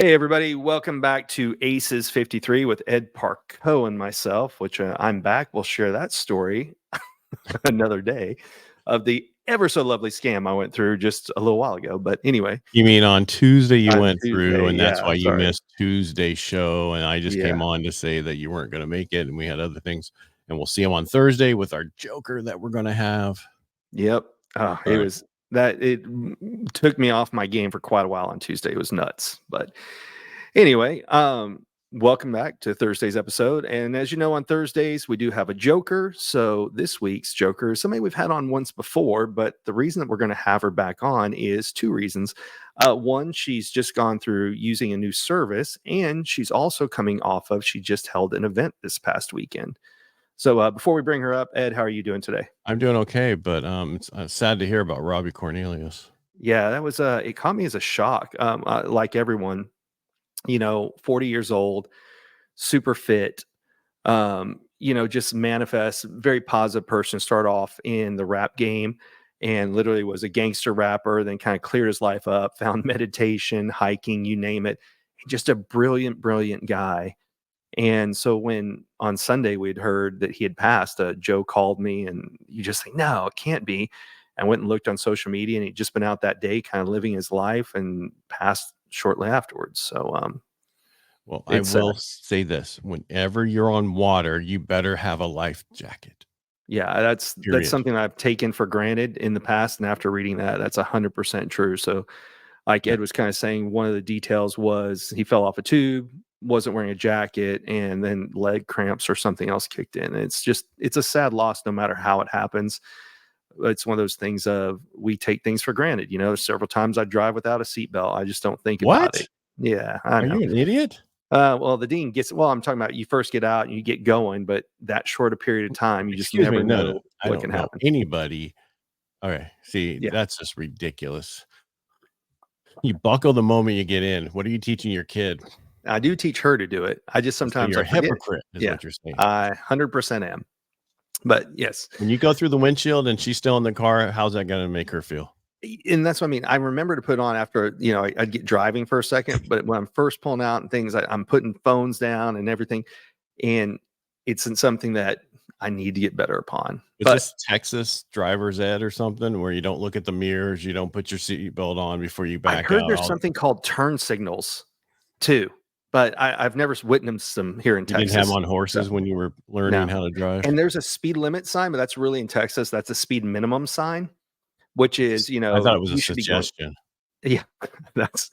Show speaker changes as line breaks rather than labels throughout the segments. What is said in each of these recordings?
Hey, everybody. Welcome back to Aces 53 with Ed Parcaut and myself, which I'm back. We'll share that story another day of the ever so lovely scam I went through just a little while ago. But anyway,
You mean on Tuesday you
on
went through,
Tuesday.
and that's
Yeah,
why you
sorry.
missed Tuesday's show, and I just
Yeah.
came on to say that you weren't going to make it, and we had other things, and we'll see him on Thursday with our Joker that we're going to have.
Yep. It
But
was that it took me off my game for quite a while on Tuesday. It was nuts. But anyway, welcome back to Thursday's episode. And as you know, on Thursdays, we do have a Joker. So this week's Joker is somebody we've had on once before, but the reason that we're going to have her back on is two reasons. One, she's just gone through using a new service, and she's also coming off of, she just held an event this past weekend. So before we bring her up, Ed, how are you doing today?
I'm doing okay, but it's sad to hear about Robbie Cornelius.
Yeah, that was it caught me as a shock. Like everyone, 40 years old, super fit, just manifest very positive person, start off in the rap game and literally was a gangster rapper, then kind of cleared his life up, found meditation, hiking, you name it. Just a brilliant, brilliant guy. And so when on Sunday we'd heard that he had passed, Joe called me and you just think, no, it can't be. I went and looked on social media and he'd just been out that day kind of living his life and passed shortly afterwards. So
Well, I
it's
will say this: whenever you're on water, you better have a life jacket.
yeah, that's
Period.
something I've taken for granted in the past. And after reading that, that's 100% true. So like
Yeah.
Ed was kind of saying, one of the details was he fell off a tube, wasn't wearing a jacket, and then leg cramps or something else kicked in. It's a sad loss no matter how it happens. It's one of those things of we take things for granted. Several times I drive without a seatbelt. I just don't think about
What?
it. Yeah, I
Are
know.
you an idiot?
Well, the dean gets, well, I'm talking about you first get out and you get going, but that short a period of time, you just
Excuse me.
never
No, no,
know
I
what can
don't know
happen.
anybody. Okay, see,
Yeah.
that's just ridiculous. You buckle the moment you get in. What are you teaching your kid?
I do teach her to do it. I just
So
sometimes
you're
I
a
forget.
hypocrite, is
Yeah,
what you're saying.
I 100% am. But yes,
When you go through the windshield and she's still in the car, how's that going to make her feel?
and that's what I mean. I remember to put on after, I'd get driving for a second, but when I'm first pulling out and things, I'm putting phones down and everything, and it's in something that I need to get better upon.
Is
But
this Texas driver's ed or something where you don't look at the mirrors, you don't put your seatbelt on before you
I
back
heard
out?
there's something called turn signals too, but I've never witnessed them here in
You didn't have
Texas.
them on
So
horses when you were learning
no,
how to drive?
and there's a speed limit sign, but that's really in Texas. That's a speed minimum sign, which is,
I thought it was a
you should be going.
suggestion.
Yeah, that's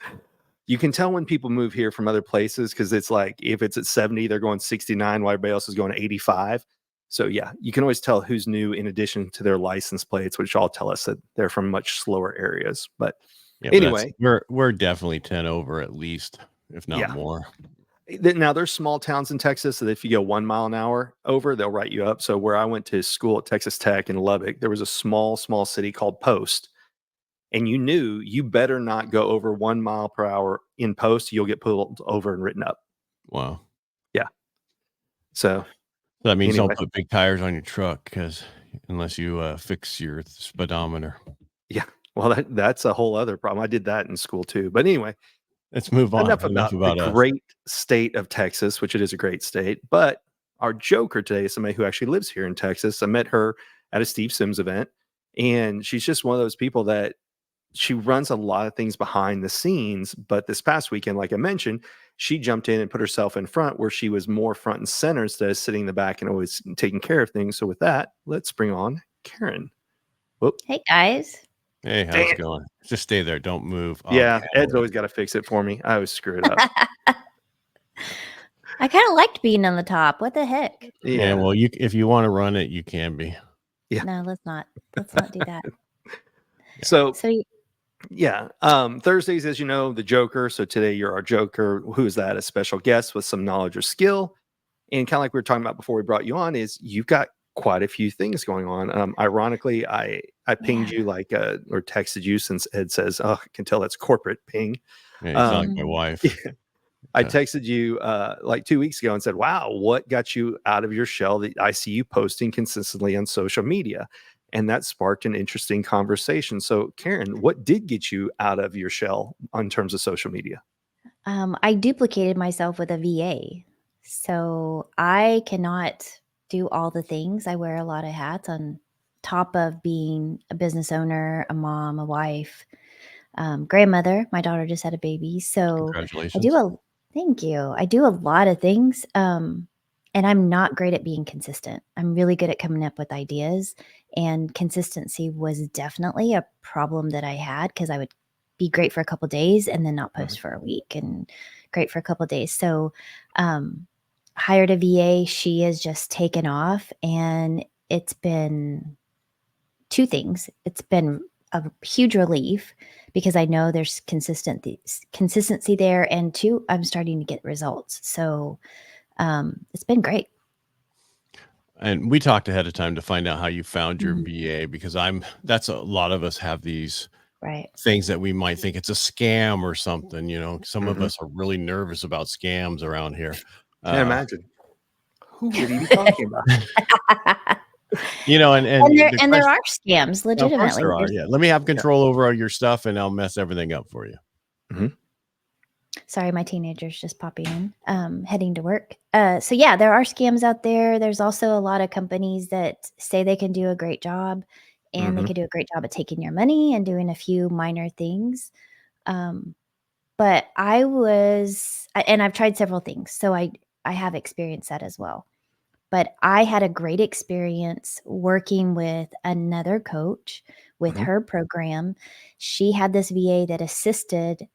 you can tell when people move here from other places because it's like if it's at 70, they're going 69 while everybody else is going 85. So yeah, you can always tell who's new in addition to their license plates, which all tell us that they're from much slower areas. But
Yeah, but
anyway,
we're definitely 10 over at least, if not
yeah.
more.
Now there's small towns in Texas that if you go 1 mile an hour over, they'll write you up. So where I went to school at Texas Tech in Lubbock, there was a small city called Post, and you knew you better not go over 1 mile per hour in Post. You'll get pulled over and written up.
Wow.
Yeah. So
That means
anyway,
don't put big tires on your truck because unless you fix your speedometer.
yeah. Well, that's a whole other problem. I did that in school too. But anyway,
Let's move on.
enough
Enough
about the
about us.
great state of Texas, which it is a great state. But our joker today is somebody who actually lives here in Texas. I met her at a Steve Sims event, and she's just one of those people that she runs a lot of things behind the scenes. But this past weekend, like I mentioned, she jumped in and put herself in front where she was more front and center instead of sitting in the back and always taking care of things. So with that, let's bring on Karen. Whoop.
Hey guys.
Hey, how's
Dang
it
it.
going? Just stay there. Don't move.
Yeah,
Okay.
Ed's always got to fix it for me. I always screw it up.
I kind of liked being on the top. What the heck?
Yeah, well, if you want to run it, you can be.
Yeah.
No, let's not do that.
So
So
yeah, Thursdays, as you know, the Joker. So today you're our Joker. Who is that? A special guest with some knowledge or skill. And kind of like we were talking about before we brought you on, is you've got quite a few things going on. Ironically, I pinged you or texted you since Ed says, "Oh, I can tell that's corporate ping."
Yeah, you sound like my wife.
Yeah. I texted you like 2 weeks ago and said, "Wow, what got you out of your shell? That I see you posting consistently on social media." And that sparked an interesting conversation. So, Karen, what did get you out of your shell in terms of social media?
I duplicated myself with a VA. So I cannot do all the things. I wear a lot of hats on top of being a business owner, a mom, a wife, grandmother. My daughter just had a baby. So I do
Congratulations.
a thank you. I do a lot of things. And I'm not great at being consistent. I'm really good at coming up with ideas. And consistency was definitely a problem that I had because I would be great for a couple days and then not
Mhm.
post for a week and great for a couple days. So um hired a VA. She has just taken off and it's been two things. It's been a huge relief because I know there's consistency there, and two, I'm starting to get results. So it's been great.
And we talked ahead of time to find out how you found your
Mhm.
VA, because that's a lot of us have these
Right.
things that we might think it's a scam or something. Some of
Mhm.
us are really nervous about scams around here.
Can't
Uh,
imagine. Who would he be talking about?
and the
And there
question,
are scams,
of course
legitimately.
there are.
There's
Yeah. Let me have
Yeah.
control over your stuff and I'll mess everything up for you.
Mhm.
Sorry, my teenager's just popping in, heading to work. So yeah, there are scams out there. There's also a lot of companies that say they can do a great job and they
Mhm.
can do a great job at taking your money and doing a few minor things. Um, But and I've tried several things, so I have experienced that as well. But I had a great experience working with another coach with
Mhm.
her program. She had this VA that assisted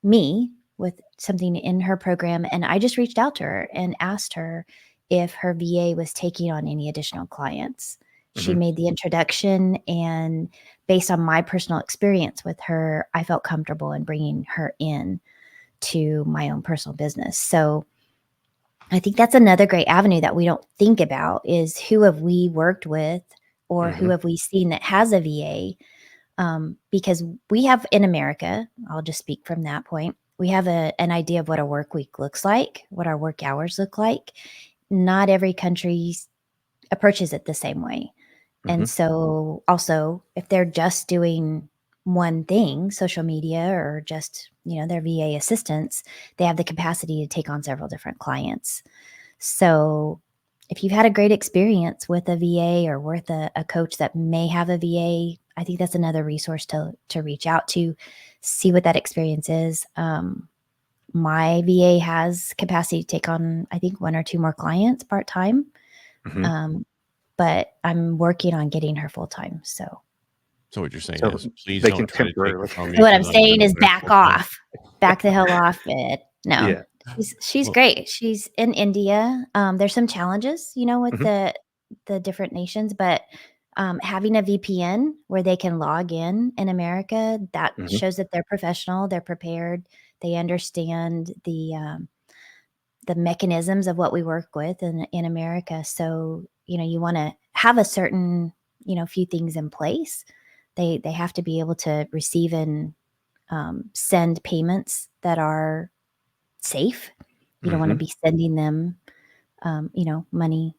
me with something in her program, and I just reached out to her and asked her if her VA was taking on any additional clients. She
Mhm.
made the introduction, and based on my personal experience with her, I felt comfortable in bringing her in to my own personal business. So I think that's another great avenue that we don't think about is who have we worked with or who
Mhm.
have we seen that has a VA? Because we have in America, I'll just speak from that point, we have an idea of what a work week looks like, what our work hours look like. Not every country approaches it the same way. And
Mhm.
so also if they're just doing one thing, social media or just, their VA assistants, they have the capacity to take on several different clients. So if you've had a great experience with a VA or with a coach that may have a VA, I think that's another resource to reach out to, see what that experience is. My VA has capacity to take on, I think, one or two more clients part time.
Mhm.
Um, but I'm working on getting her full time. So
So what you're saying
So
is, please
they
don't
can
try to take
temporarily.
it from me
what I'm
because I'm
saying
going to
is
quit
back
full time.
off, back the hell off it. No,
Yeah.
she's
Well,
great. She's in India. There's some challenges, with
Mhm.
the different nations, but having a VPN where they can log in America, that
Mhm.
shows that they're professional, they're prepared, they understand the mechanisms of what we work with in America. So, you want to have a certain, few things in place. They have to be able to receive and send payments that are safe. You don't want to
Mhm.
be sending them, money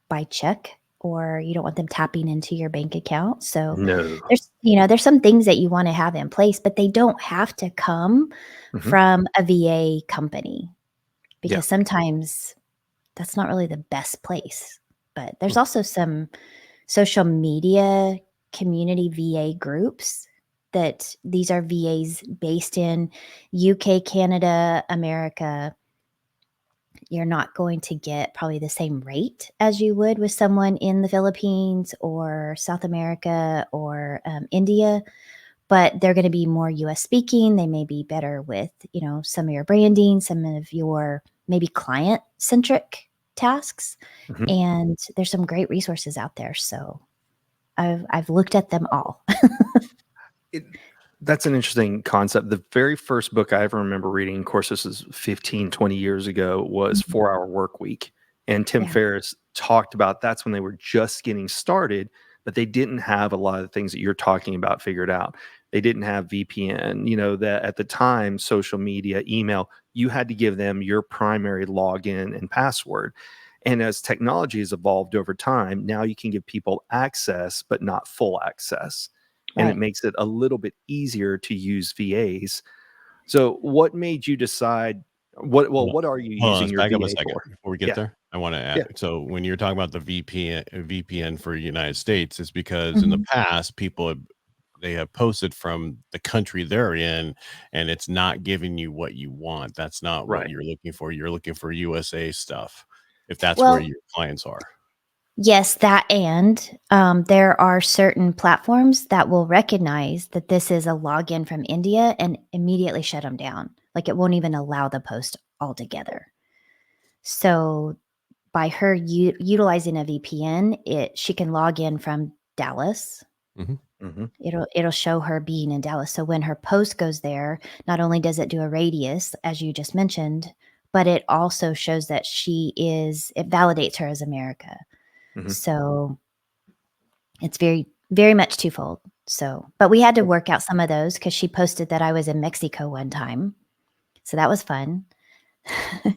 by check, or you don't want them tapping into your bank account. So
No.
there's some things that you want to have in place, but they don't have to come
Mhm.
from a VA company
Yeah.
because sometimes that's not really the best place. But there's
Mm.
also some social media community VA groups that these are VAs based in UK, Canada, America. You're not going to get probably the same rate as you would with someone in the Philippines or South America or India, but they're going to be more US speaking. They may be better with, some of your branding, some of your maybe client centric tasks.
Mhm.
And there's some great resources out there. So I've looked at them all.
It That's an interesting concept. The very first book I ever remember reading, of course, this is 15, 20 years ago, was
Mhm.
4 Hour Work Week. And Tim
Yeah.
Ferriss talked about that's when they were just getting started, but they didn't have a lot of the things that you're talking about figured out. They didn't have VPN, that at the time, social media, email, you had to give them your primary login and password. And as technology has evolved over time, now you can give people access, but not full access, and it
Right.
makes it a little bit easier to use VAs. So what made you decide what are you
Hold on,
using
let's
your
back up a
VA
second
for?
before we get
Yeah.
there. I want to
Yeah.
add. So when you're talking about the VPN for United States, it's because in the
Mhm.
past they have posted from the country they're in, and it's not giving you what you want. That's not what
Right.
you're looking for. You're looking for USA stuff, if that's where
Well,
your clients are.
yes, that and there are certain platforms that will recognize that this is a login from India and immediately shut them down. Like it won't even allow the post altogether. So by her utilizing a VPN, she can log in from Dallas.
Mhm.
Mhm.
It'll show her being in Dallas. So when her post goes there, not only does it do a radius, as you just mentioned, but it also shows that it validates her as America.
Mhm.
So it's very, very much twofold. So, but we had to work out some of those because she posted that I was in Mexico one time. So that was fun.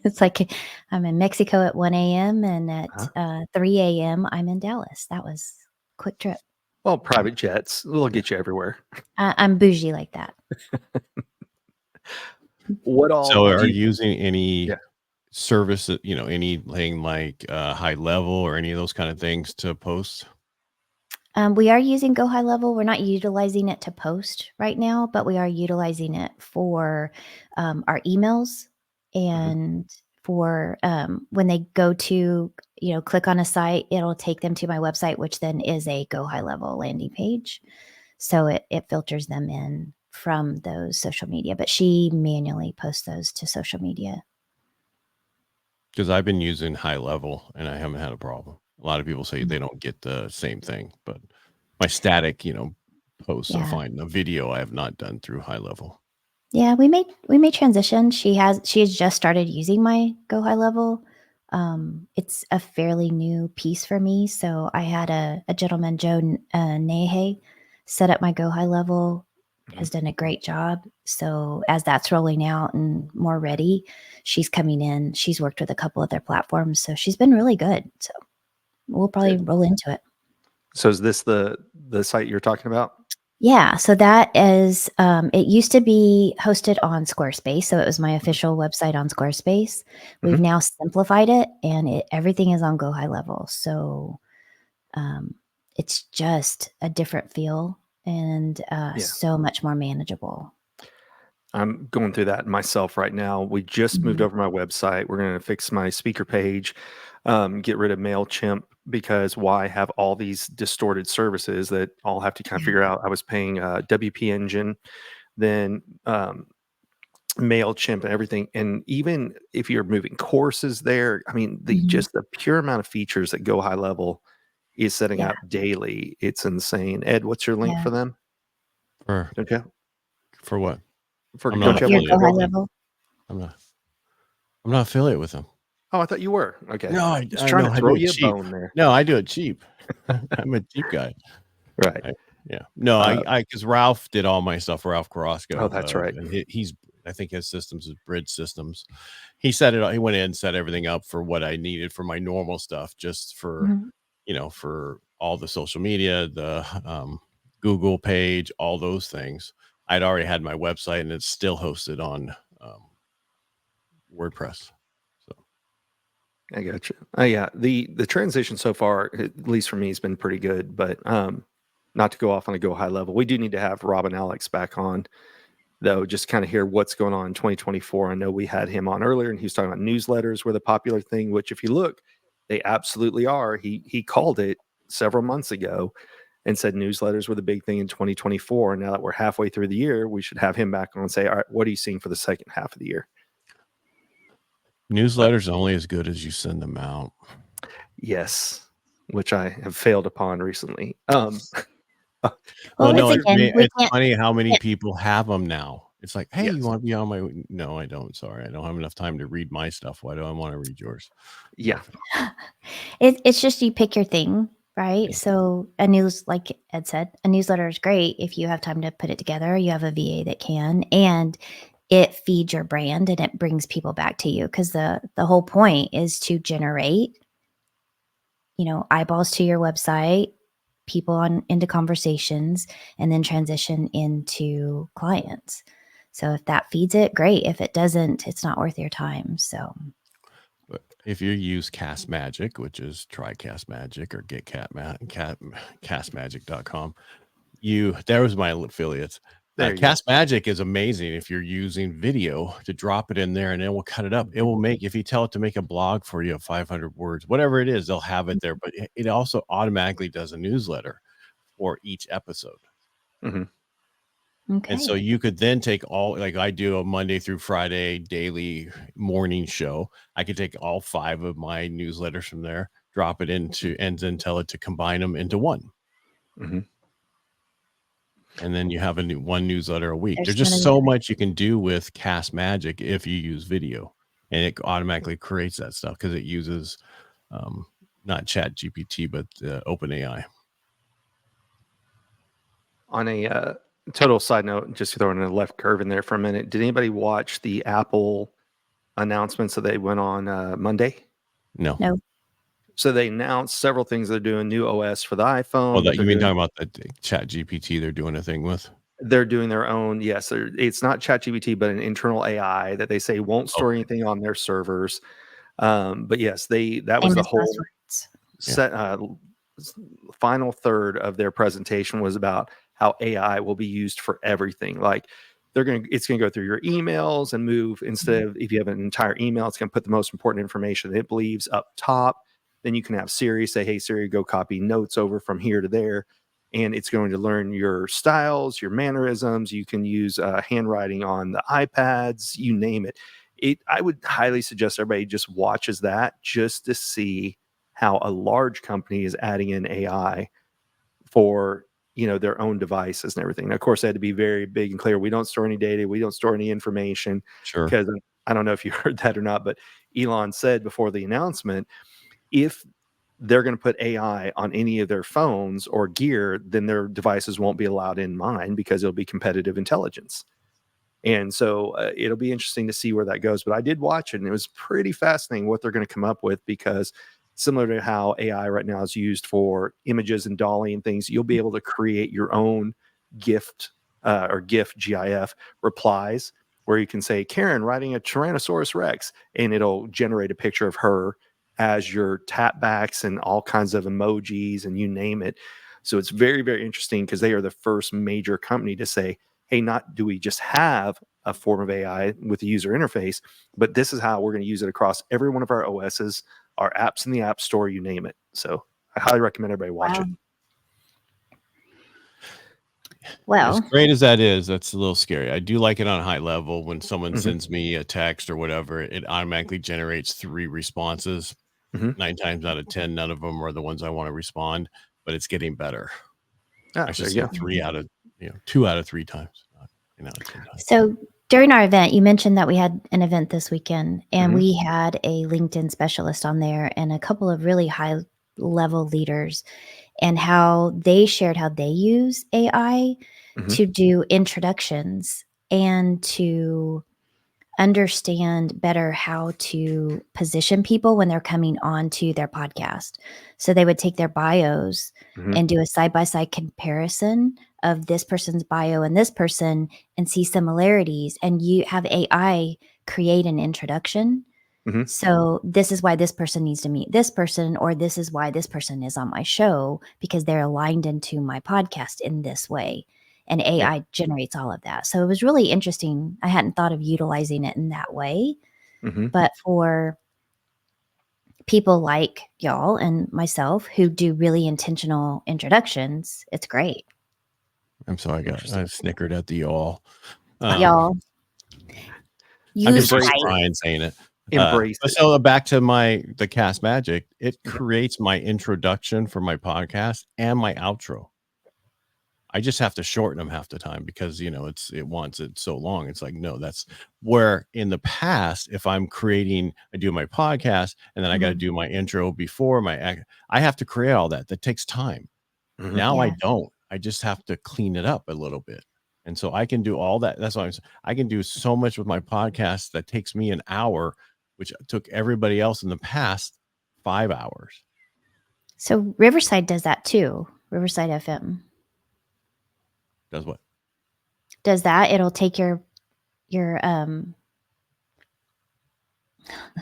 It's like I'm in Mexico at 1 a.m. and
Uh-huh.
at 3 a.m. I'm in Dallas. That was a quick trip.
Well, private jets will get you everywhere.
I'm bougie like that.
What all
So
did
are
you
you using
Yeah.
any service, anything like high level or any of those kind of things to post?
We are using GoHighLevel. We're not utilizing it to post right now, but we are utilizing it for our emails
Mhm.
and for when they go to, click on a site, it'll take them to my website, which then is a GoHighLevel landing page. So it filters them in from those social media, but she manually posts those to social media.
Because I've been using high level and I haven't had a problem. A lot of people say
Mm.
they don't get the same thing, but my static, posts are
Yeah.
fine. The video I have not done through high level.
Yeah, we may transition. She has just started using my GoHighLevel. It's a fairly new piece for me, so I had a gentleman, Joe Nahe, set up my GoHighLevel.
Mhm.
Has done a great job. So as that's rolling out and more ready, she's coming in. She's worked with a couple other platforms, so she's been really good. So we'll probably
Good.
roll into it.
So is this the site you're talking about?
Yeah, so that is, it used to be hosted on Squarespace, so it was my
Mhm.
official website on Squarespace. We've
Mhm.
now simplified it, and everything is on GoHighLevel. So um, it's just a different feel and
Yeah.
so much more manageable.
I'm going through that myself right now. We just moved
Mhm.
over my website. We're going to fix my speaker page, get rid of MailChimp because why have all these distorted services that all have to kind of
Yeah.
figure out? I was paying WP Engine, then MailChimp and everything. And even if you're moving courses there, I mean,
Mhm.
just the pure amount of features that Go High Level is setting
Yeah.
up daily, it's insane. Ed, what's your link
Yeah.
for them?
For
Okay.
for what?
For
I'm
don't
not
you have
Your
one for
affiliated with
Go?
them.
GoHighLevel.
I'm not. I'm not affiliated with them.
Oh, I thought you were. Okay.
No, I,
Just
I
trying
know
to
I do
throw
it
you a
cheap.
bone there.
No, I do it cheap. I'm a cheap guy.
Right.
Yeah. No,
Uh,
because Ralph did all my stuff. Ralph
oh,
Carrasco,
that's right.
and I think his systems is Bridge Systems. He set it. He went in and set everything up for what I needed for my normal stuff, just for
Mhm.
for all the social media, the Google page, all those things. I'd already had my website, and it's still hosted on WordPress. So
I got you. Yeah, the transition so far, at least for me, has been pretty good. But not to go off on a Go High Level, we do need to have Rob and Alex back on though, just kind of hear what's going on in 2024. I know we had him on earlier, and he was talking about newsletters were the popular thing. Which, if you look, they absolutely are. He called it several months ago and said newsletters were the big thing in 2024. And now that we're halfway through the year, we should have him back on and say, all right, what are you seeing for the second half of the year? But
newsletters are only as good as you send them out.
yes, which I have failed upon recently.
Well,
Well, it's
no,
What's your
again, we
it's funny how many people have them now. It's like, hey, you
yes,
want to be on my? No, I don't. Sorry, I don't have enough time to read my stuff. Why do I want to read yours? No,
yeah,
it's just you pick your thing, right?
yeah.
So like Ed said, a newsletter is great if you have time to put it together. You have a VA that can, and it feeds your brand and it brings people back to you because the whole point is to generate, eyeballs to your website, people on into conversations, and then transition into clients. So if that feeds it, great. If it doesn't, it's not worth your time. So
But if you use Castmagic, which is try Castmagic or get Castmagic.com, there was my affiliates.
There you go.
Castmagic is amazing if you're using video to drop it in there and it will cut it up. It will make, if you tell it to make a blog for you of 500 words, whatever it is, they'll have it there. But it also automatically does a newsletter for each episode.
Mhm.
And so
okay.
you could then take all, like I do a Monday through Friday daily morning show. I could take all 5 of my newsletters from there, drop it into, and then tell it to combine them into one.
Mhm.
And then you have one newsletter a week.
There's
There's just
one of
so
the-
much you can do with Castmagic if you use video, and it automatically creates that stuff because it uses not Chat GPT, but OpenAI.
On a total side note, just throwing a left curve in there for a minute. Did anybody watch the Apple announcements that they went on Monday?
No.
No.
So they announced several things. They're doing new OS for the
Well,
iPhone.
that you mean talking about the Chat GPT they're doing a thing with?
They're doing their own. Yes, it's not ChatGPT, but an internal AI that they say won't store
Okay.
anything on their servers. But yes, that was
Same
the
as
whole
passwords.
set. Final third of their presentation was about how AI will be used for everything. Like it's gonna go through your emails and move, instead of, if you have an entire email, it's gonna put the most important information it believes up top. Then you can have Siri say, "Hey Siri, go copy notes over from here to there," and it's going to learn your styles, your mannerisms. You can use handwriting on the iPads, you name it. I would highly suggest everybody just watches that just to see how a large company is adding in AI for their own devices and everything. And of course, they had to be very big and clear. We don't store any data. We don't store any information.
Sure.
Because I don't know if you heard that or not, but Elon said before the announcement, if they're going to put AI on any of their phones or gear, then their devices won't be allowed in mine because it'll be competitive intelligence. And so it'll be interesting to see where that goes. But I did watch it, and it was pretty fascinating what they're going to come up with, because similar to how AI right now is used for images and dolly and things, you'll be able to create your own gift or GIF replies, where you can say, Karen writing a Tyrannosaurus Rex, and it'll generate a picture of her as your tapbacks and all kinds of emojis and you name it. So it's very, very interesting, because they are the first major company to say, hey, not do we just have a form of AI with the user interface, but this is how we're going to use it across every one of our OSs, our apps in the App Store, you name it. So I highly recommend everybody watch it.
Well,
as great as that is, that's a little scary. I do like it on high level. When someone sends me a text or whatever, it automatically generates 3 responses. 9 times out of 10, none of them are the ones I want to respond, but it's getting better. I should say 3 out of 2 out of 3 times, not 10 times.
So during our event, you mentioned that we had an event this weekend, and we had a LinkedIn specialist on there and a couple of really high level leaders, and how they shared how they use AI to do introductions and to understand better how to position people when they're coming onto their podcast. So they would take their bios and do a side-by-side comparison of this person's bio and this person and see similarities, and you have AI create an introduction. So this is why this person needs to meet this person, or this is why this person is on my show, because they're aligned into my podcast in this way. And AI generates all of that. So it was really interesting. I hadn't thought of utilizing it in that way, but for people like y'all and myself who do really intentional introductions, it's great.
I'm sorry, I snickered at the y'all.
Y'all,
I'm
use
just
right.
Brian saying it.
Embrace it.
So back to the Castmagic, it creates my introduction for my podcast and my outro. I just have to shorten them half the time because it wants it so long. It's like, no, that's where in the past, if I'm I do my podcast and then I got to do my intro before I have to create all that. That takes time. Now I don't. I just have to clean it up a little bit. And so I can do all that. That's why I can do so much with my podcast that takes me an hour, which took everybody else in the past 5 hours.
So Riverside does that too. Riverside FM
Does what?
does that. It'll take your your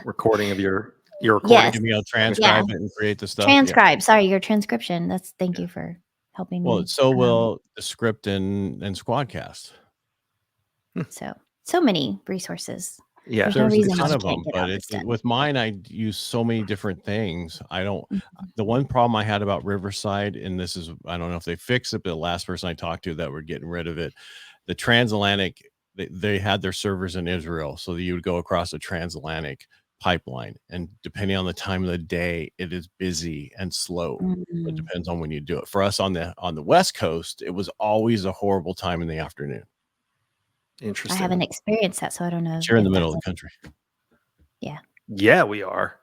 Recording of your recording.
yes,
Maybe I'll
yeah,
transcribe it and create the stuff. Yeah.
transcribe. Sorry, your transcription. Thank you for helping
Well,
me.
so will the script and Squadcast.
So many resources.
Yeah.
There's no
There's a
reason why
ton
you
of
can't
them,
get
but
all this done.
with mine, I use so many different things. I don't.
Mhm.
The one problem I had about Riverside, and this is, I don't know if they fixed it, but the last person I talked to that were getting rid of it, the transatlantic, they had their servers in Israel, so that you would go across a transatlantic pipeline, and depending on the time of the day, it is busy and slow. It
Mm.
depends on when you do it. For us on the West Coast, it was always a horrible time in the afternoon.
I
Interesting.
haven't experienced that, so I don't know.
But you're in
if
the middle of
that's
the country.
Yeah, we are.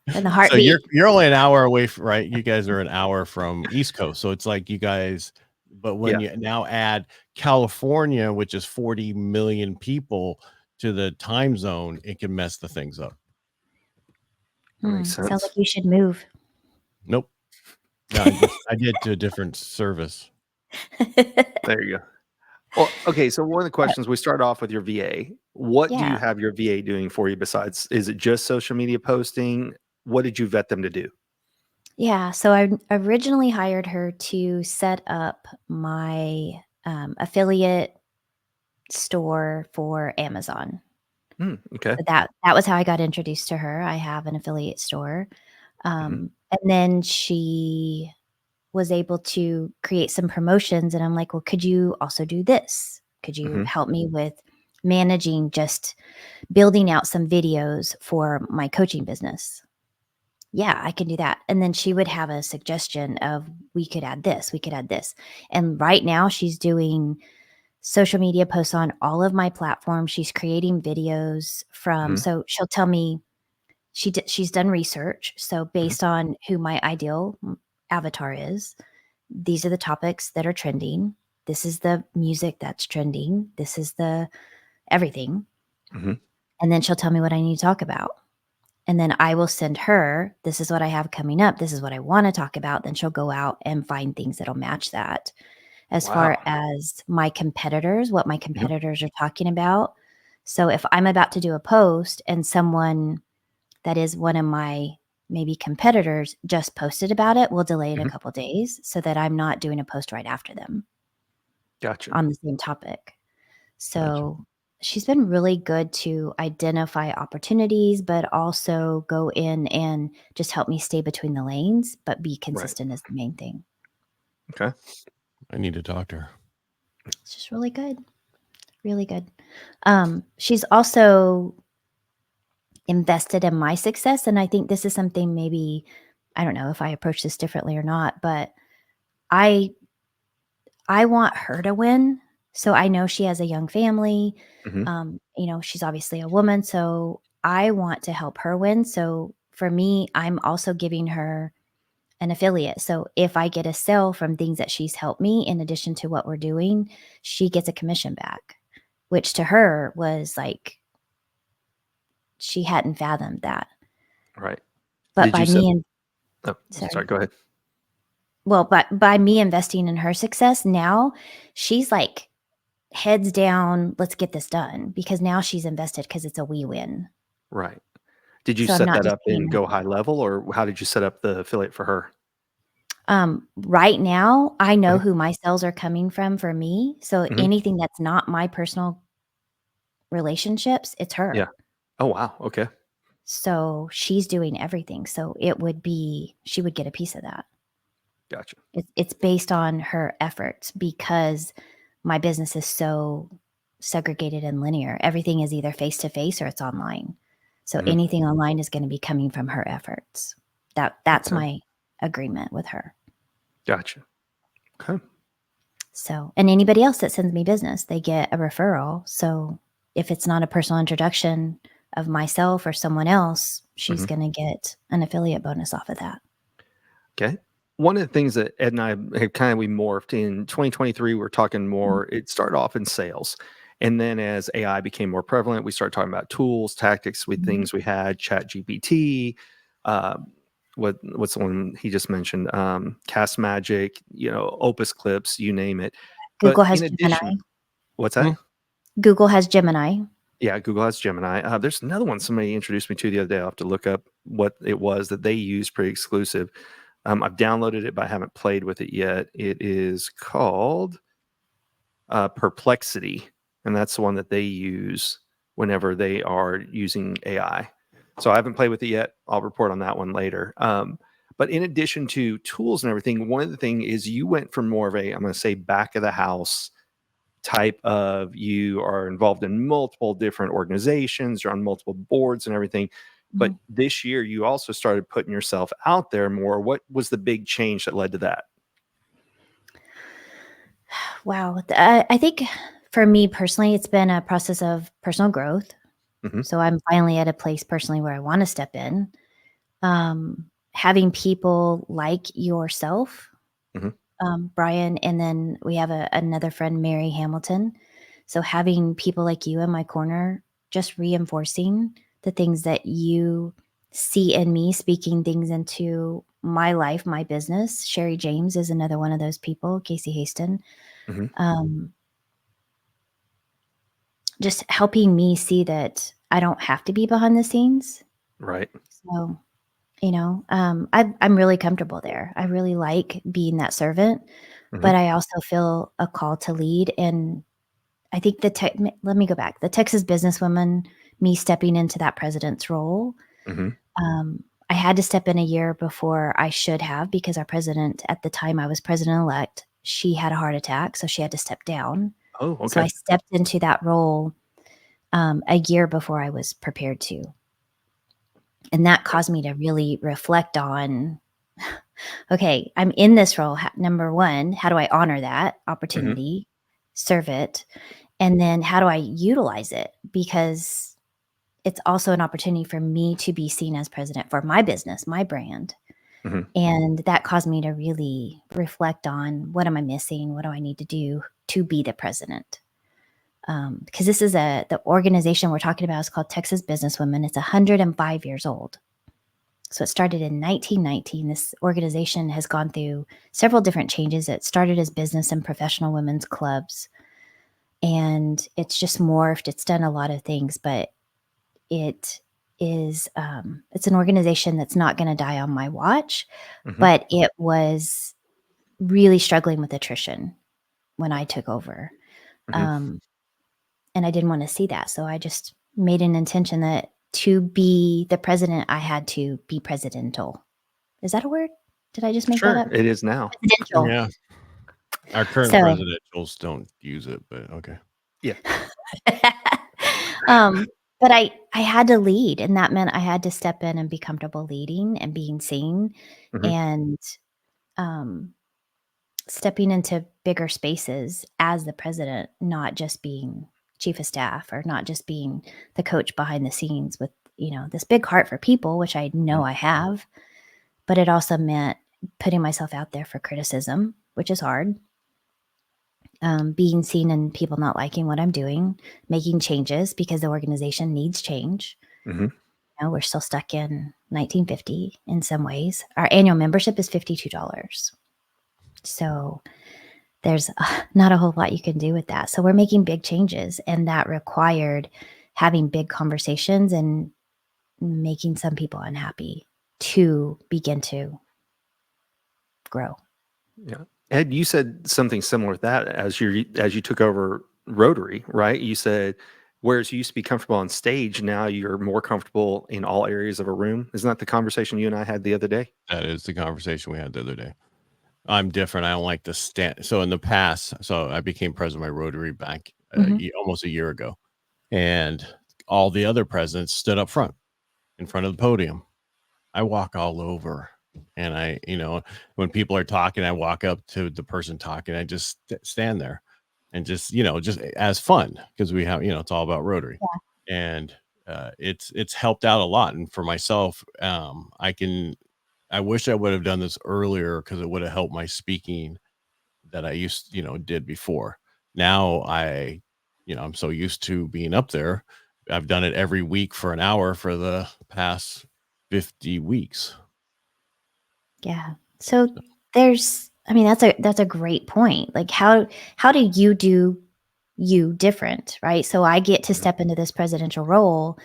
in the
So
heartbeat.
you're only an hour away from, right? You guys are an hour from East Coast. So it's like you guys, but when you now add California, which is 40 million people to the time zone, it can mess the things up.
That makes
Sounds
sense.
like you should move.
Nope. No, I did to a different service.
There you go. Well, okay. So one of the questions, we start off with your VA. What do you
Yeah.
have your VA doing for you besides, is it just social media posting? What did you vet them to do?
Yeah. So I originally hired her to set up my affiliate store for Amazon.
Okay.
So that was how I got introduced to her. I have an affiliate store.
Mhm.
And then she was able to create some promotions, and I'm like, well, could you also do this? Could you
Mhm.
help me with managing, just building out some videos for my coaching business? Yeah, I can do that. And then she would have a suggestion of, we could add this, we could add this. And right now she's doing social media posts on all of my platforms. She's creating videos from,
Mhm.
so she'll tell me, she's done research. So based on who my ideal avatar is, these are the topics that are trending. This is the music that's trending. This is the everything.
Mhm.
And then she'll tell me what I need to talk about. And then I will send her, this is what I have coming up. This is what I want to talk about. Then she'll go out and find things that'll match that. As far
Wow.
as my competitors, what my competitors are talking about. So if I'm about to do a post and someone that is one of my maybe competitors just posted about it, we'll delay it a couple days so that I'm not doing a post right after them
Gotcha.
on the same topic. So she's been really good to identify opportunities, but also go in and just help me stay between the lanes, but be consistent is the main thing.
Okay.
I need to talk to her.
It's just really good. Really good. She's also invested in my success. And I think this is something, maybe, I don't know if I approach this differently or not, but I want her to win. So I know she has a young family.
Mhm.
She's obviously a woman, so I want to help her win. So for me, I'm also giving her an affiliate. So if I get a sale from things that she's helped me, in addition to what we're doing, she gets a commission back, which to her was like, she hadn't fathomed that.
Right.
But
Did
by
you set?
me, and
Oh, sorry. Go ahead.
well, but by me investing in her success, now she's like, heads down, let's get this done, because now she's invested, because it's a we win.
Right. Did you
So I'm
set
not
that
just
up
paying
in GoHighLevel, or how did you set up the affiliate for her?
Right now, I know
Mhm.
who my sales are coming from for me. So
Mhm.
anything that's not my personal relationships, it's
Yeah.
her.
Oh, wow. Okay.
So she's doing everything. So she would get a piece of that.
Gotcha.
It's based on her efforts, because my business is so segregated and linear. Everything is either face to face or it's online. So
Mhm.
anything online is going to be coming from her efforts. That's
Okay.
my agreement with her.
Gotcha. Okay.
So, and anybody else that sends me business, they get a referral. So if it's not a personal introduction of myself or someone else, she's
Mhm.
going to get an affiliate bonus off of that.
Okay. One of the things that Ed and I have we morphed in 2023, we're talking more, it started off in sales. And then as AI became more prevalent, we started talking about tools, tactics with things we had, Chat GPT, what's the one he just mentioned? Castmagic, Opus Clips, you name it. But
Google has
in
Gemini.
addition, what's
Hmm.
that?
Google has Gemini.
Yeah, Google has Gemini. There's another one somebody introduced me to the other day. I'll have to look up what it was that they use, pretty exclusive. I've downloaded it, but I haven't played with it yet. It is called Perplexity, and that's the one that they use whenever they are using AI. So I haven't played with it yet. I'll report on that one later. But in addition to tools and everything, one of the things is you went from more of a, I'm going to say, back of the house type of, you are involved in multiple different organizations, you're on multiple boards and everything. But this year you also started putting yourself out there more. What was the big change that led to that?
Wow. I think for me personally, it's been a process of personal growth. So I'm finally at a place personally where I want to step in. Having people like yourself, Brian, and then we have another friend, Mary Hamilton. So having people like you in my corner, just reinforcing the things that you see in me, speaking things into my life, my business. Sherry James is another one of those people, Casey Haston. Just helping me see that I don't have to be behind the scenes.
Right.
So, I'm really comfortable there. I really like being that servant, but I also feel a call to lead. And I think let me go back. The Texas Businesswoman, me stepping into that president's role, I had to step in a year before I should have, because our president at the time I was president-elect, she had a heart attack, so she had to step down.
Oh,
So I
okay.
stepped into that role a year before I was prepared to. And that caused me to really reflect on, okay, I'm in this role. Number one, how do I honor that opportunity, serve it? And then how do I utilize it? Because it's also an opportunity for me to be seen as president for my business, my brand. And that caused me to really reflect on, what am I missing? What do I need to do to be the president? Because this is the organization we're talking about is called Texas Businesswomen. It's 105 years old. So it started in 1919. This organization has gone through several different changes. It started as business and professional women's clubs, and it's just morphed. It's done a lot of things, but it is it's an organization that's not going to die on my watch. But it was really struggling with attrition when I took over. And I didn't want to see that. So I just made an intention that to be the president, I had to be presidential. Is that a word? Did I just make that
Sure,
up?
it is now.
Presidential.
Yeah. Our current
So,
presidentials don't use it, but okay.
Yeah.
but I had to lead, and that meant I had to step in and be comfortable leading and being seen, and stepping into bigger spaces as the president, not just being chief of staff or not just being the coach behind the scenes with, this big heart for people, which I know I have, but it also meant putting myself out there for criticism, which is hard. Being seen and people not liking what I'm doing, making changes because the organization needs change. We're still stuck in 1950 in some ways. Our annual membership is $52. So there's not a whole lot you can do with that. So we're making big changes, and that required having big conversations and making some people unhappy to begin to grow.
Yeah. Ed, you said something similar with that as you took over Rotary, right? You said, whereas you used to be comfortable on stage, now you're more comfortable in all areas of a room. Isn't that the conversation you and I had the other day?
That is the conversation we had the other day. I'm different. I don't like to stand. So in the past, I became president of my Rotary back almost a year ago, and all the other presidents stood up front in front of the podium. I walk all over, and when people are talking, I walk up to the person talking. I just stand there and just as fun, because we have, it's all about Rotary. And it's helped out a lot. And for myself, I wish I would have done this earlier, because it would have helped my speaking that I did before. Now I'm so used to being up there. I've done it every week for an hour for the past 50 weeks.
Yeah. So that's a great point. Like how do you do you different, right? So I get to step into this presidential role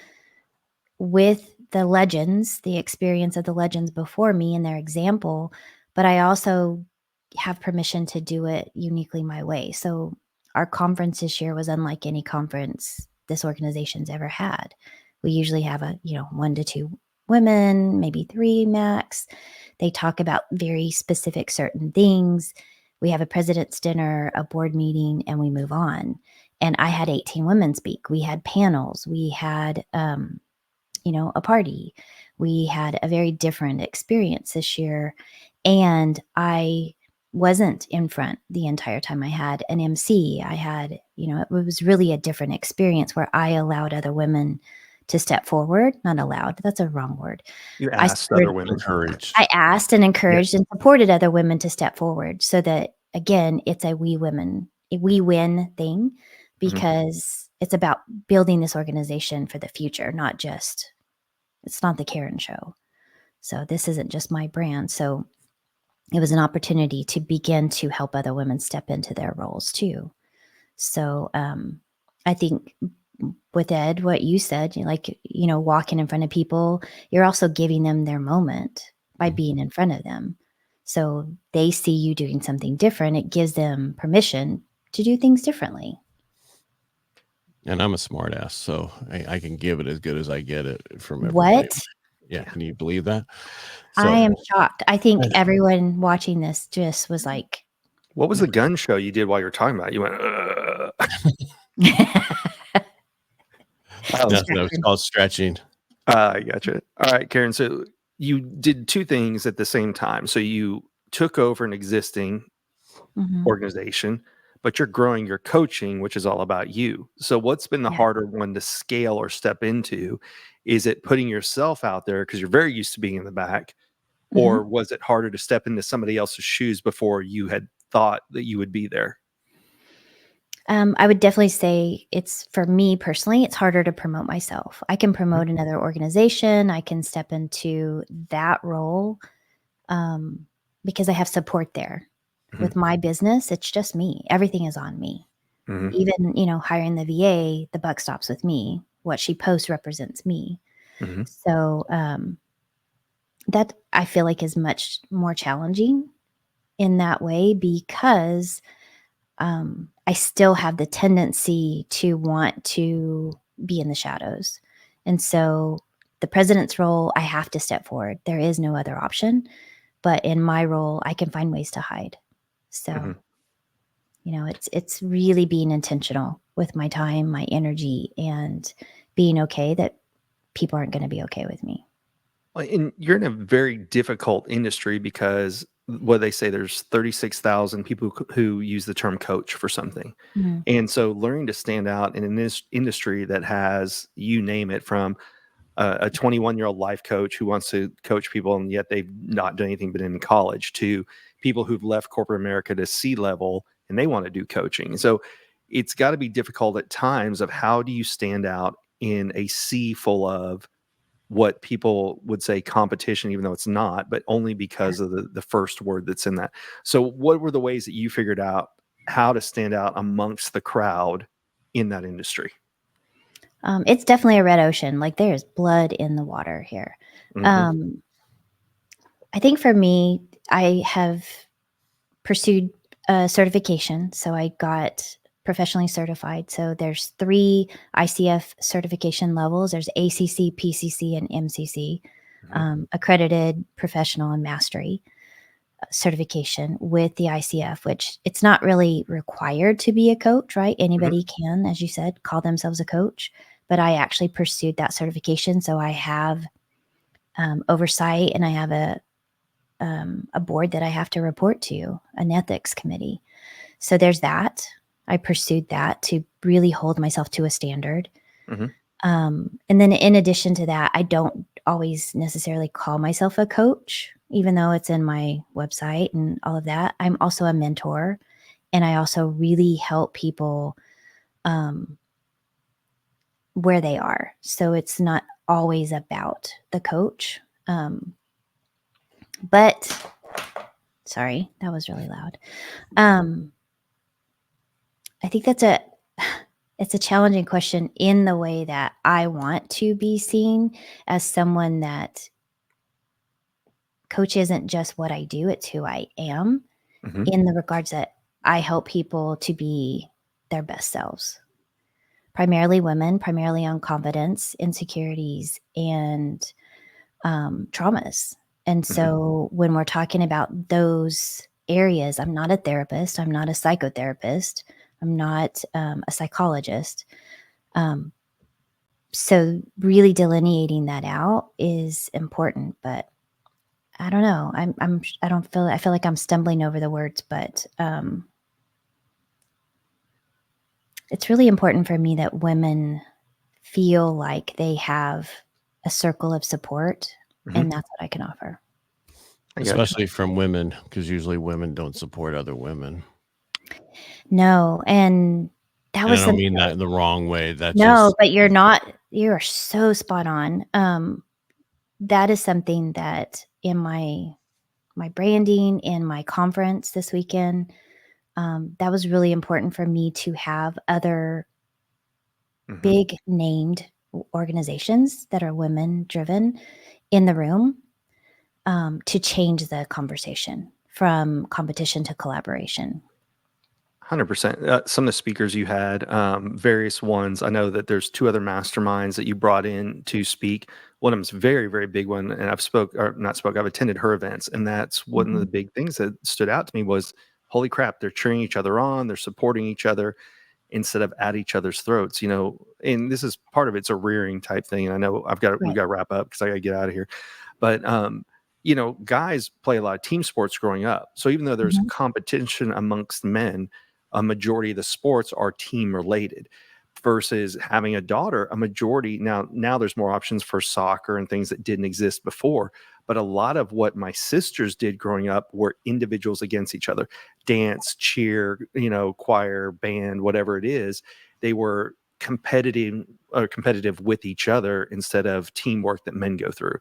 with the legends, the experience of the legends before me and their example, but I also have permission to do it uniquely my way. So our conference this year was unlike any conference this organization's ever had. We usually have 1 to 2 women, maybe 3 max. They talk about very specific certain things. We have a president's dinner, a board meeting, and we move on. And I had 18 women speak. We had panels. We had a party. We had a very different experience this year. And I wasn't in front the entire time. I had an MC. I had, it was really a different experience where I allowed other women to step forward. Not allowed, that's a wrong word.
You asked other women.
Encouraged.
I asked and encouraged and supported other women to step forward so that, again, it's a we win thing because it's about building this organization for the future, it's not the Karen show. So this isn't just my brand. So it was an opportunity to begin to help other women step into their roles too. So I think with Ed, what you said, walking in front of people, you're also giving them their moment by being in front of them. So they see you doing something different. It gives them permission to do things differently.
And I'm a smart ass, so I can give it as good as I get it from everybody.
What?
Yeah, can you believe that?
I am shocked. I think everyone watching this just was like,
what was the gun show you did while you were talking about it? You went,
that was called stretching.
I gotcha. All right, Karen. So you did 2 things at the same time. So you took over an existing organization, but you're growing your coaching, which is all about you. So what's been the harder one to scale or step into? Is it putting yourself out there because you're very used to being in the back? Or was it harder to step into somebody else's shoes before you had thought that you would be there?
I would definitely say for me personally, it's harder to promote myself. I can promote another organization. I can step into that role because I have support there. With my business, it's just me. Everything is on me. Even, hiring the VA, the buck stops with me. What she posts represents me. So that I feel like is much more challenging in that way because I still have the tendency to want to be in the shadows. And so the president's role, I have to step forward. There is no other option. But in my role, I can find ways to hide. So, it's really being intentional with my time, my energy, and being okay that people aren't going to be okay with me.
And you're in a very difficult industry because what they say there's 36,000 people who use the term coach for something. And so learning to stand out in this industry that has, you name it, from a 21-year-old life coach who wants to coach people and yet they've not done anything but in college, to people who've left corporate America to C-level and they want to do coaching. So it's got to be difficult at times of how do you stand out in a sea full of what people would say competition, even though it's not, but only because of the first word that's in that. So what were the ways that you figured out how to stand out amongst the crowd in that industry?
It's definitely a red ocean. Like there's blood in the water here. I think for me, I have pursued a certification. So I got professionally certified. So there's 3 ICF certification levels. There's ACC, PCC, and MCC, accredited professional and mastery certification with the ICF, which it's not really required to be a coach, right? Anybody can, as you said, call themselves a coach. But I actually pursued that certification. So I have oversight and I have a board that I have to report to, an ethics committee. So there's that. I pursued that to really hold myself to a standard. And then in addition to that, I don't always necessarily call myself a coach, even though it's in my website and all of that. I'm also a mentor, and I also really help people where they are. So it's not always about the coach. But sorry, that was really loud. I think that's it's a challenging question in the way that I want to be seen as someone that coach isn't just what I do, it's who I am, in the regards that I help people to be their best selves. Primarily women, primarily on confidence, insecurities, and traumas. And so when we're talking about those areas, I'm not a therapist, I'm not a psychotherapist, I'm not a psychologist. So really delineating that out is important, but I don't know. I feel like I'm stumbling over the words, but it's really important for me that women feel like they have a circle of support, and that's what I can offer.
Especially from women, because usually women don't support other women.
No, and that
And
was
I don't mean that in the wrong way. That's
no,
just
but you are so spot on. That is something that in my branding, in my conference this weekend, that was really important for me to have other big named organizations that are women driven in the room, to change the conversation from competition to collaboration.
100%. Some of the speakers you had, various ones. I know that there's 2 other masterminds that you brought in to speak. One of them's a very, very big one, and I've attended her events, and that's one of the big things that stood out to me was, holy crap, they're cheering each other on, they're supporting each other instead of at each other's throats. And this is part of it's a rearing type thing. And I know we've got to wrap up because I got to get out of here. But guys play a lot of team sports growing up. So even though there's competition amongst men, a majority of the sports are team related versus having a daughter, a majority now there's more options for soccer and things that didn't exist before. But a lot of what my sisters did growing up were individuals against each other, dance, cheer, choir, band, whatever it is. They were competitive with each other instead of teamwork that men go through.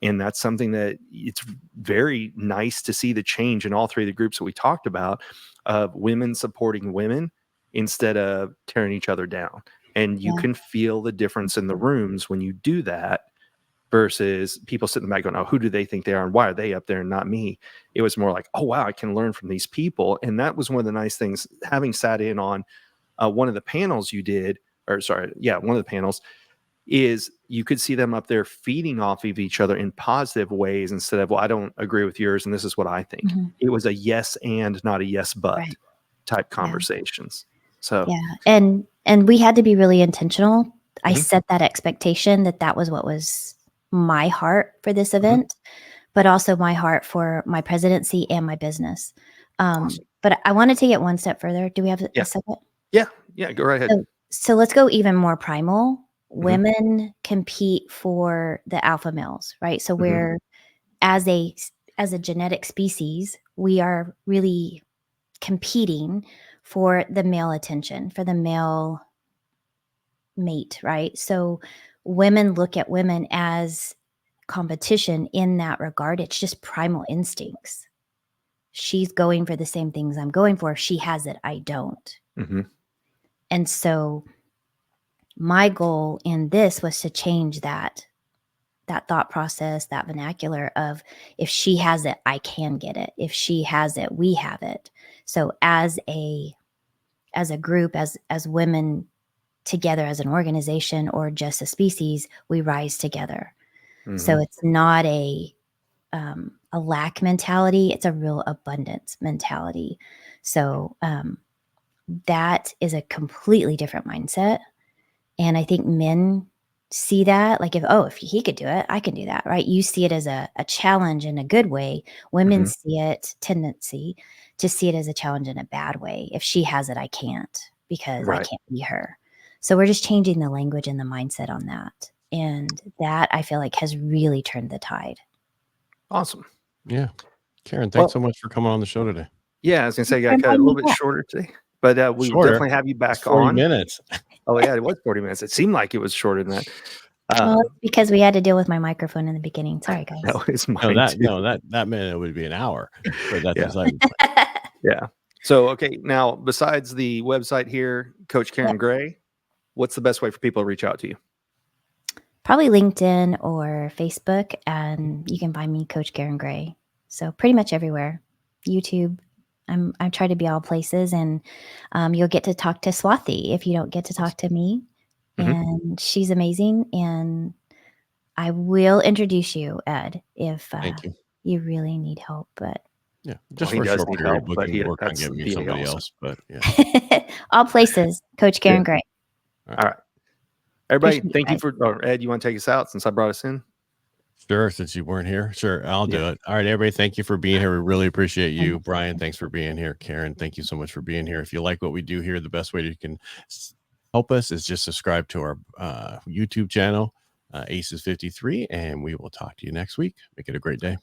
And that's something that it's very nice to see the change in all 3 of the groups that we talked about, of women supporting women instead of tearing each other down. And you can feel the difference in the rooms when you do that versus people sitting back going, oh, who do they think they are? And why are they up there and not me? It was more like, oh, wow, I can learn from these people. And that was one of the nice things, having sat in on one of the panels you did, one of the panels, is you could see them up there feeding off of each other in positive ways instead of, well, I don't agree with yours and this is what I think. It was a yes and, not a yes but type conversations. So
and we had to be really intentional. I set that expectation that was what was my heart for this event, but also my heart for my presidency and my business.
Awesome.
But I want to take it one step further. Do we have a second?
Yeah, go right ahead.
So let's go even more primal. Women compete for the alpha males, right? So we're as a genetic species, we are really competing for the male attention, for the male mate, right? So women look at women as competition in that regard. It's just primal instincts. She's going for the same things I'm going for. If she has it, I don't. And so my goal in this was to change that thought process, that vernacular of, if she has it, I can get it. If she has it, we have it. So as a group, as women together, as an organization or just a species, we rise together. So it's not a lack mentality, it's a real abundance mentality. So that is a completely different mindset. And I think men see that, like, if he could do it, I can do that, right? You see it as a challenge in a good way. Women see it, tendency to see it as a challenge in a bad way. If she has it, I can't, because I can't be her. So we're just changing the language and the mindset on that. And that, I feel like, has really turned the tide.
Awesome.
Yeah. Karen, thanks so much for coming on the show today.
Yeah, I was going to say, I got cut a little bit shorter today, but we will definitely have you back
40
on.
minutes.
Oh, yeah, it was 40 minutes. It seemed like it was shorter than that.
Well, it's because we had to deal with my microphone in the beginning. Sorry, guys.
That was mine too.
That meant it would be an hour. But that's exciting.
Yeah. So, okay, now besides the website here, Coach Karen
Yep.
Gray, what's the best way for people to reach out to you?
Probably LinkedIn or Facebook, and you can find me, Coach Karen Gray. So pretty much everywhere. YouTube. I try to be all places, and you'll get to talk to Swathy if you don't get to talk to me.
Mhm.
And she's amazing, and I will introduce you, Ed, if
Thank you.
you really need help. But
Yeah,
Well,
just
he
for a
does
short
need
period,
help,
we
but
can work on
that's
getting me
VA
somebody
also.
else. But yeah,
all places, Coach Karen
Yeah.
Gray.
All right. Everybody,
Appreciate
thank you
guys.
for, or Ed, you want to take us out since I brought us in?
sure. Since you weren't here, sure, I'll do
Yeah.
it. All right, everybody, thank you for being here. We really appreciate you,
Thanks.
Brian. Thanks for being here, Karen. Thank you so much for being here. If you like what we do here, the best way you can help us is just subscribe to our YouTube channel, Aces 53, and we will talk to you next week. Make it a great day.